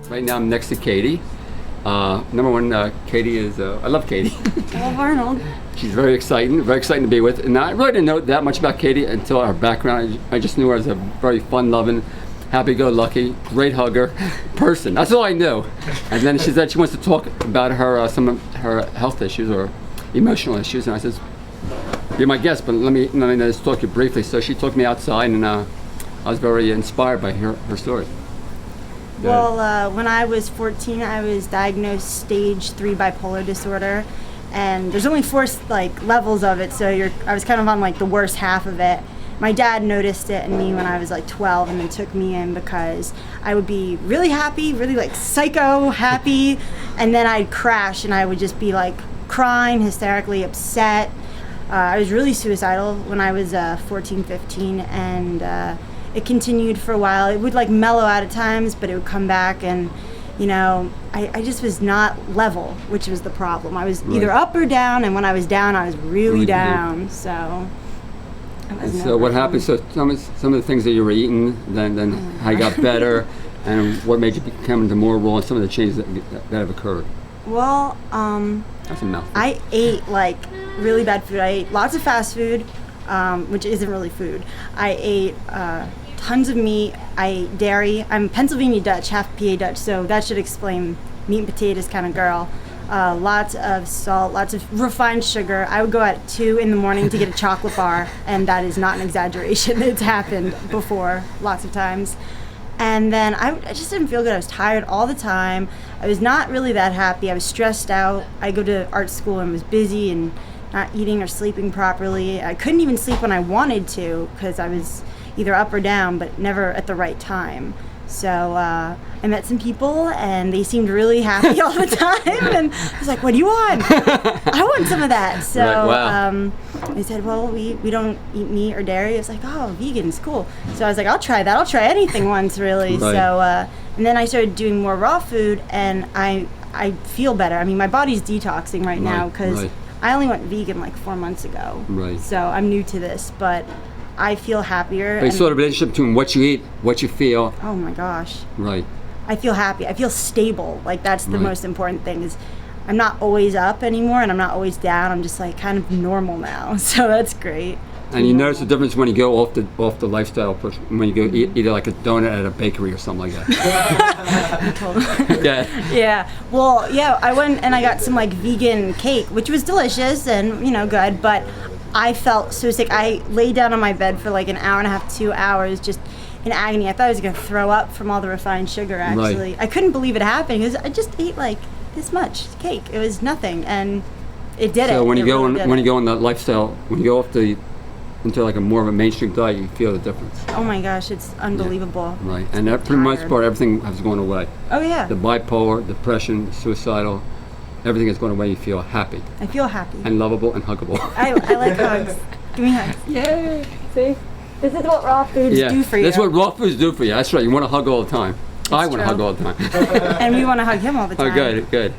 Right now I'm next to Katie. Number one, Katie is, I love Katie. I love Arnold. She's very exciting to be with. And I really didn't know that much about Katie until her background. I just knew her as a very fun-loving, happy-go-lucky, great hugger person. That's all I knew. And then she said she wants to talk about her some of her health issues or emotional issues. And I said, "You're my guest, but let me just talk to you briefly." So she took me outside, and I was very inspired by her story. Well, when I was 14, I was diagnosed stage 3 bipolar disorder, and there's only 4 levels of it, so I was kind of on the worst half of it. My dad noticed it in me when I was 12 and then took me in because I would be really happy, really psycho happy, and then I'd crash and I would just be crying, hysterically upset. I was really suicidal when I was 14, 15, and it continued for a while. It would mellow out at times, but it would come back, and I just was not level, which was the problem. I was either up or down, and when I was down, I was really down. So. So what happened? So some of the things that you were eating, then how you got better, and what made you become more raw, and some of the changes that have occurred. Well, that's a mouthful. I ate really bad food. I ate lots of fast food, which isn't really food. I ate tons of meat. I ate dairy. I'm Pennsylvania Dutch, half PA Dutch, so that should explain meat and potatoes kind of girl. Lots of salt, lots of refined sugar. I would go at 2 in the morning to get a chocolate bar, and that is not an exaggeration. It's happened before, lots of times. And then I just didn't feel good. I was tired all the time. I was not really that happy. I was stressed out. I go to art school and was busy and not eating or sleeping properly. I couldn't even sleep when I wanted to because I was either up or down, but never at the right time. So I met some people, and they seemed really happy all the time. And I was like, "What do you want?" I want some of that. So they said, "Well, we don't eat meat or dairy." I was like, "Oh, vegan's cool." So I was like, "I'll try that. I'll try anything once, really." Right. So and then I started doing more raw food, and I feel better. I mean, my body's detoxing right now because I only went vegan 4 months ago. Right. So I'm new to this, but I feel happier. But you saw the relationship between what you eat, what you feel. Oh my gosh. Right. I feel happy. I feel stable. That's the most important thing is I'm not always up anymore and I'm not always down. I'm just kind of normal now. So that's great. And you notice the difference when you go off the lifestyle push, when you go eat a donut at a bakery or something like that. Yeah. Well, yeah, I went and I got some vegan cake, which was delicious and good, but I felt so sick. I laid down on my bed for an hour and a half, 2 hours, just in agony. I thought I was going to throw up from all the refined sugar, actually. Right. I couldn't believe it happened because I just ate this much cake. It was nothing, and it did it. So when you go on that lifestyle, when you go into a more of a mainstream diet, you feel the difference. Oh my gosh, it's unbelievable. Yeah. Right, and that pretty much everything has gone away. Oh yeah. The bipolar, depression, suicidal. Everything is going away. You feel happy. I feel happy. And lovable and huggable. I like hugs. Give me hugs. Yay! See? This is what raw foods do for you. That's what raw foods do for you. That's right. You want to hug all the time. I want to hug all the time. And we want to hug him all the time. Oh, good.